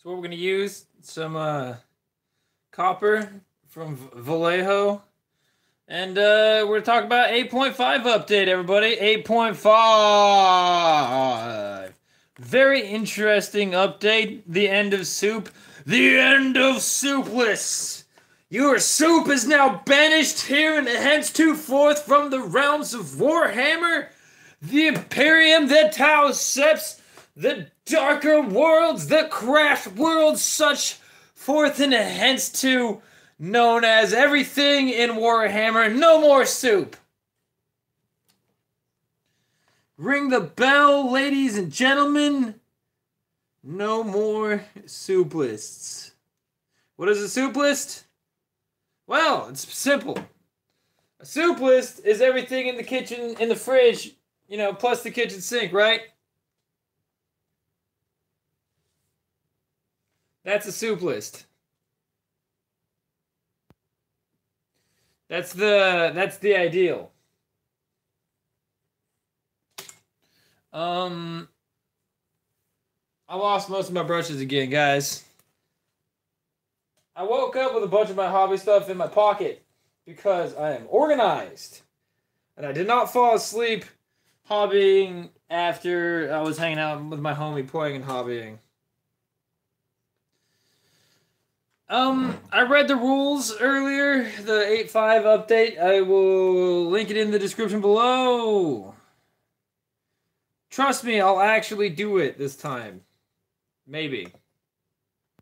So what we're gonna use some copper from Vallejo, and we're gonna talk about 8.5 update. Everybody, 8.5. Very interesting update. The end of soup. The end of soupless. Your soup is now banished here and henceforth from the realms of Warhammer, the Imperium, the Tau Seps, the darker worlds, the craft worlds, such forth and hence to known as everything in Warhammer. No more soup. Ring the bell, ladies and gentlemen. No more soup lists. What is a soup list? Well, it's simple. A soup list is everything in the kitchen, in the fridge, plus the kitchen sink, right? That's a soup list. That's the ideal. I lost most of my brushes again, guys. I woke up with a bunch of my hobby stuff in my pocket because I am organized. And I did not fall asleep hobbying after I was hanging out with my homie playing and hobbying. I read the rules earlier, the 8.5 update. I will link it in the description below. Trust me, I'll actually do it this time. Maybe.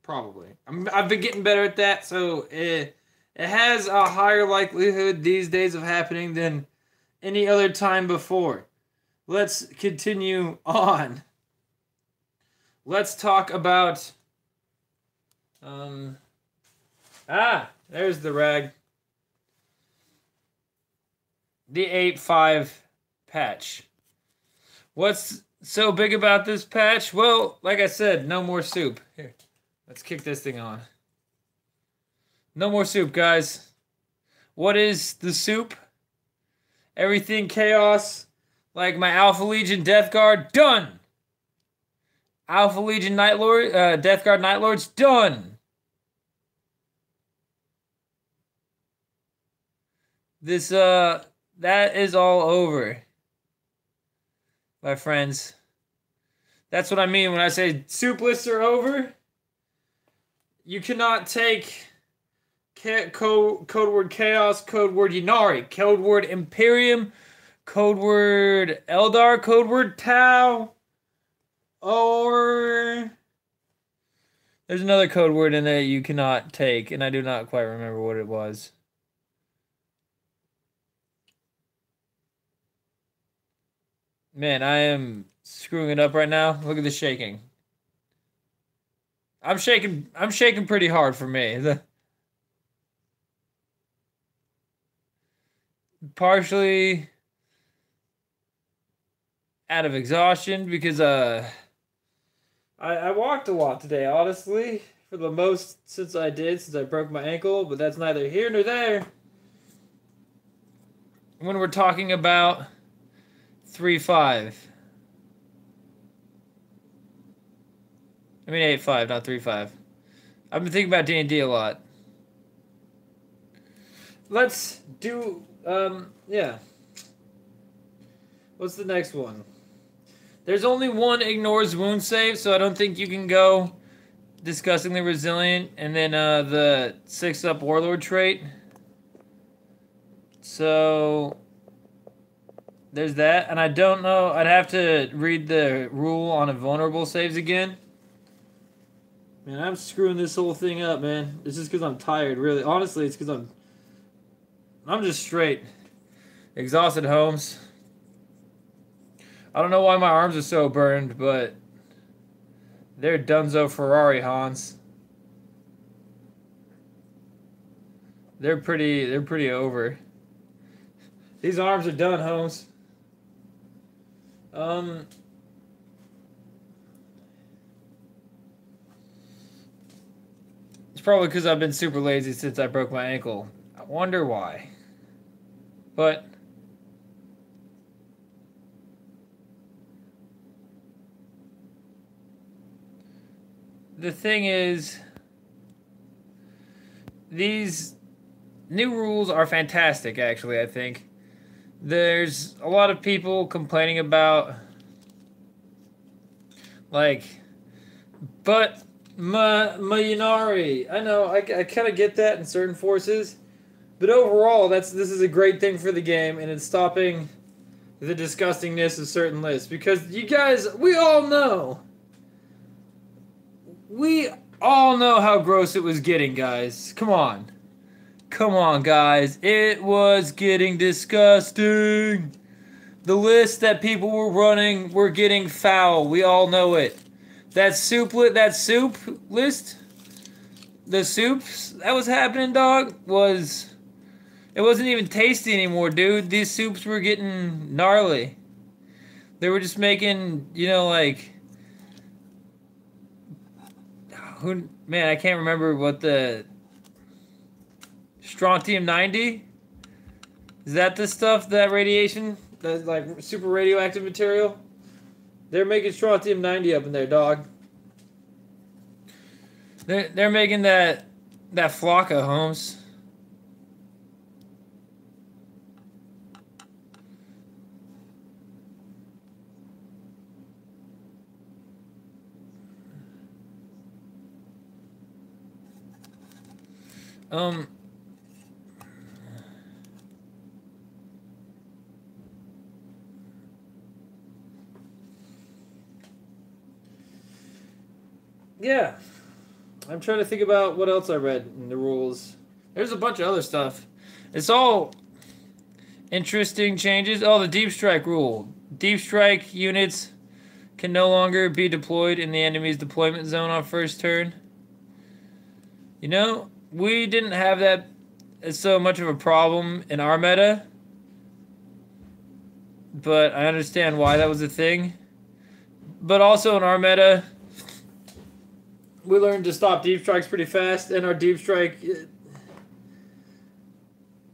Probably. I've been getting better at that, so it has a higher likelihood these days of happening than any other time before. Let's continue on. Let's talk about... there's the rag. The 8.5 patch. What's so big about this patch? Well, like I said, no more soup. Here, let's kick this thing on. No more soup, guys. What is the soup? Everything chaos, like my Alpha Legion Death Guard, done. Alpha Legion Night Lord, Death Guard Night Lords, done. This, that is all over, my friends. That's what I mean when I say soup lists are over. You cannot take code word Chaos, code word Ynnari, code word Imperium, code word Eldar, code word Tau, or... There's another code word in there you cannot take, and I do not quite remember what it was. Man, I am screwing it up right now. Look at the shaking. I'm shaking pretty hard for me. Partially out of exhaustion because I walked a lot today, honestly, for the most since I broke my ankle, but that's neither here nor there. When we're talking about 3.5. I mean 8.5, not 3.5. I've been thinking about D&D a lot. Let's do, yeah. What's the next one? There's only one ignores wound save, so I don't think you can go disgustingly resilient, and then the 6-up warlord trait. So there's that, and I don't know. I'd have to read the rule on invulnerable saves again. Man, I'm screwing this whole thing up, man. It's just because I'm tired, really. Honestly, it's because I'm just straight exhausted, Holmes. I don't know why my arms are so burned, but they're Dunzo Ferrari, Hans. They're pretty over. These arms are done, Holmes. It's probably because I've been super lazy since I broke my ankle. I wonder why. But the thing is, these new rules are fantastic, actually, I think. There's a lot of people complaining about, like, but Mayonari. I know, I kind of get that in certain forces, but overall, this is a great thing for the game, and it's stopping the disgustingness of certain lists. Because you guys, we all know how gross it was getting, guys. Come on. Come on, guys. It was getting disgusting. The lists that people were running were getting foul. We all know it. That soup list, the soups that was happening, dog, it wasn't even tasty anymore, dude. These soups were getting gnarly. They were just making, like, man, I can't remember what the Strontium 90? Is that the stuff, that radiation? That, like, super radioactive material? They're making Strontium 90 up in there, dog. They're making that Flocka, Holmes. Yeah. I'm trying to think about what else I read in the rules. There's a bunch of other stuff. It's all interesting changes. Oh, the Deep Strike rule. Deep Strike units can no longer be deployed in the enemy's deployment zone on first turn. We didn't have that as so much of a problem in our meta. But I understand why that was a thing. But also in our meta, we learned to stop deep strikes pretty fast, and our deep strike,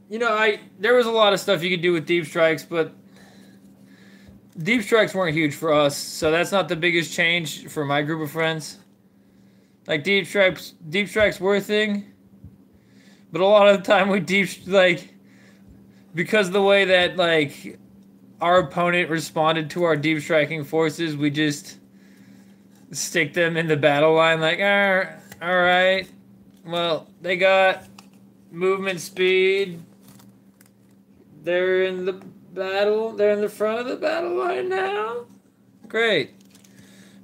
there was a lot of stuff you could do with deep strikes, but deep strikes weren't huge for us, so that's not the biggest change for my group of friends. Like, deep strikes were a thing, but a lot of the time because of the way that, like, our opponent responded to our deep striking forces, we just stick them in the battle line, like, alright, well, they got movement speed, they're in the front of the battle line now, great.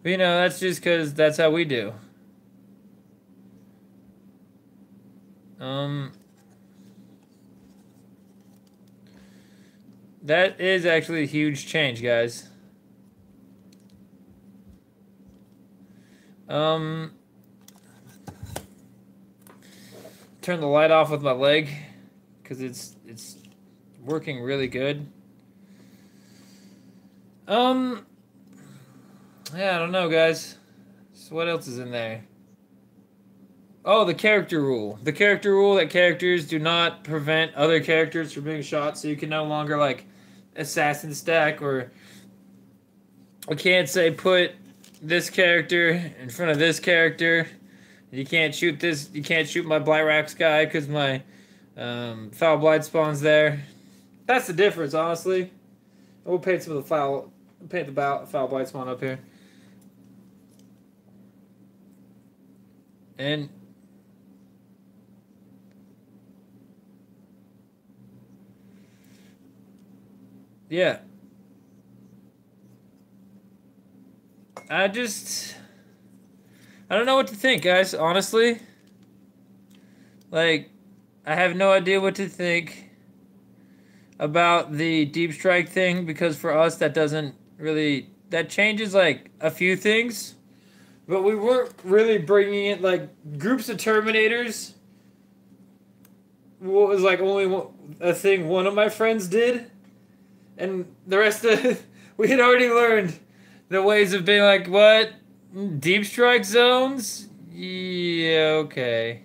But, that's just because that's how we do. That is actually a huge change, guys. Turn the light off with my leg because it's working really good. Yeah, I don't know, guys. So what else is in there? Oh, the character rule. The character rule that characters do not prevent other characters from being shot, so you can no longer, like, assassin stack, or I can't say put this character in front of this character. You can't shoot my Blyrax guy because my foul blight spawn's there. That's the difference, honestly. We'll paint the foul blight spawn up here. And yeah. I don't know what to think, guys, honestly. Like, I have no idea what to think about the deep strike thing, because for us that changes, like, a few things. But we weren't really bringing it, like, groups of Terminators. What was, like, only a thing one of my friends did. And the rest of we had already learned the ways of being like, what? Deep strike zones? Yeah, okay.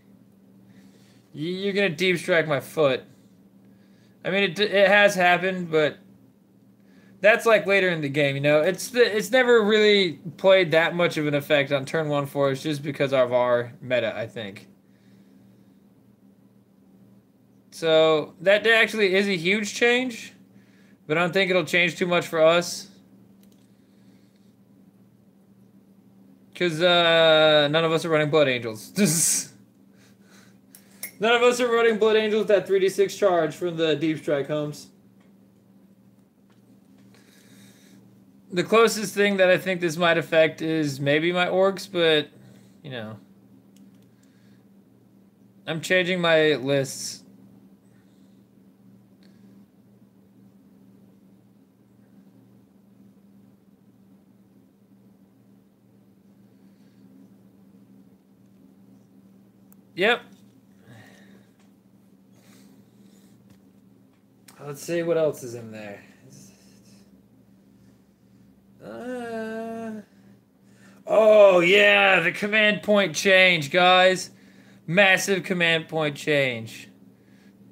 You're gonna deep strike my foot. I mean, it has happened, but That's like later in the game, you know. It's never really played that much of an effect on turn 1 for us just because of our meta, I think. So that actually is a huge change, but I don't think it'll change too much for us. Because none of us are running Blood Angels. None of us are running Blood Angels that 3d6 charge from the Deep Strike homes. The closest thing that I think this might affect is maybe my orcs, but, you know. I'm changing my lists. Yep. Let's see what else is in there. Oh, yeah, the command point change, guys. Massive command point change.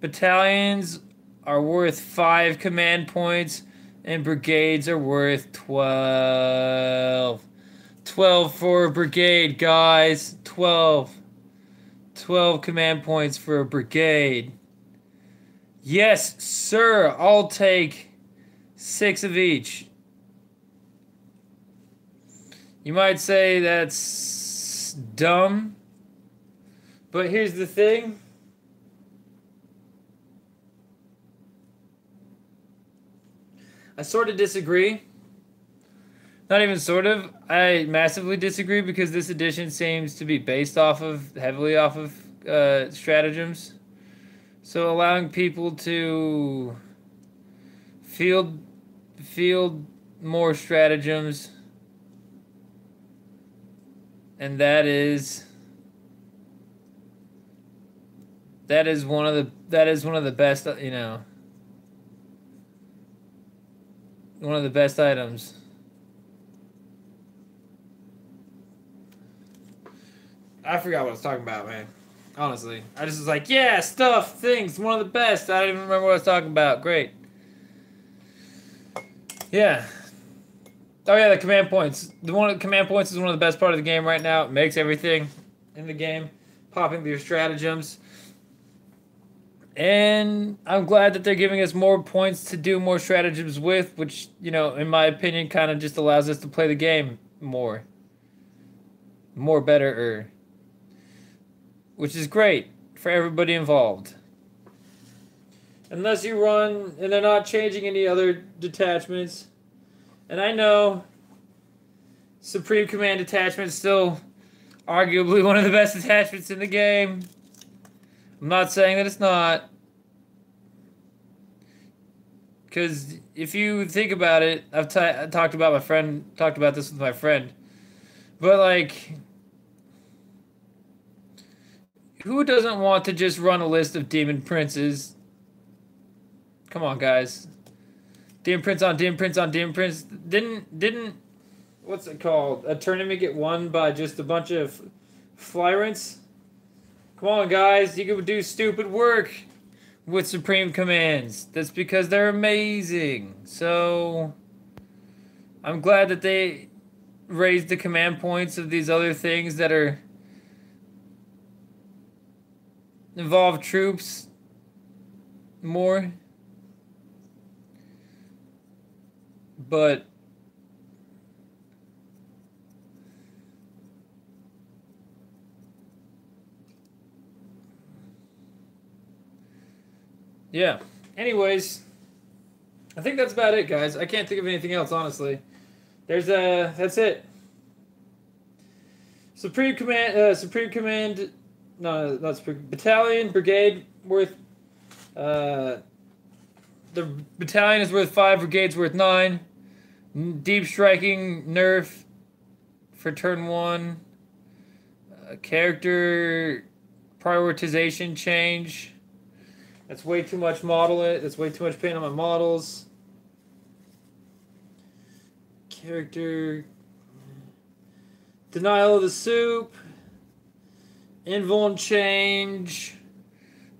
Battalions are worth 5 command points, and brigades are worth 12. 12 for a brigade, guys. 12. 12 command points for a brigade. Yes, sir. I'll take 6 of each. You might say that's dumb, but here's the thing. I sort of disagree. Not even sort of. I massively disagree because this edition seems to be based heavily off of stratagems. So allowing people to field more stratagems, and that is one of the best, you know, one of the best items. I forgot what I was talking about, man. Honestly, I just was like, yeah, stuff, things, one of the best. I don't even remember what I was talking about. Great. Yeah. Oh yeah, the command points. Command points is one of the best part of the game right now. It makes everything in the game. Popping their stratagems. And I'm glad that they're giving us more points to do more stratagems with, which, you know, in my opinion, kind of just allows us to play the game more. More better. Which is great for everybody involved. Unless you run, and they're not changing any other detachments. And I know Supreme Command Detachment is still arguably one of the best detachments in the game. I'm not saying that it's not. Because if you think about it, I've talked about this with my friend. But like, who doesn't want to just run a list of Demon Princes? Come on, guys. Demon Prince on Demon Prince on Demon Prince. Didn't what's it called? A tournament get won by just a bunch of Flyrants? Come on, guys. You can do stupid work with Supreme Commands. That's because they're amazing. So I'm glad that they raised the command points of these other things that are involve troops more. But yeah. Anyways, I think that's about it, guys. I can't think of anything else, honestly. That's it. Supreme Command, no, not Supreme, Battalion, Brigade, worth, the battalion is worth 5, brigade's worth 9. Deep striking nerf for turn 1. Character prioritization change. That's way too much That's way too much paint on my models. Character denial of the soup. Invuln change.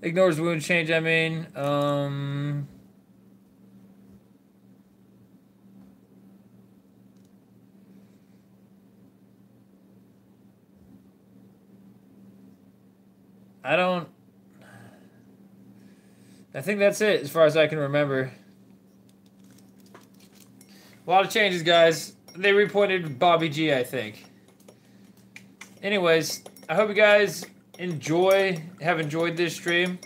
Ignores wound change, I mean. I think that's it as far as I can remember. A lot of changes, guys. They reappointed Bobby G, I think. Anyways, I hope you guys have enjoyed this stream.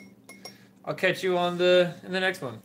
I'll catch you in the next one.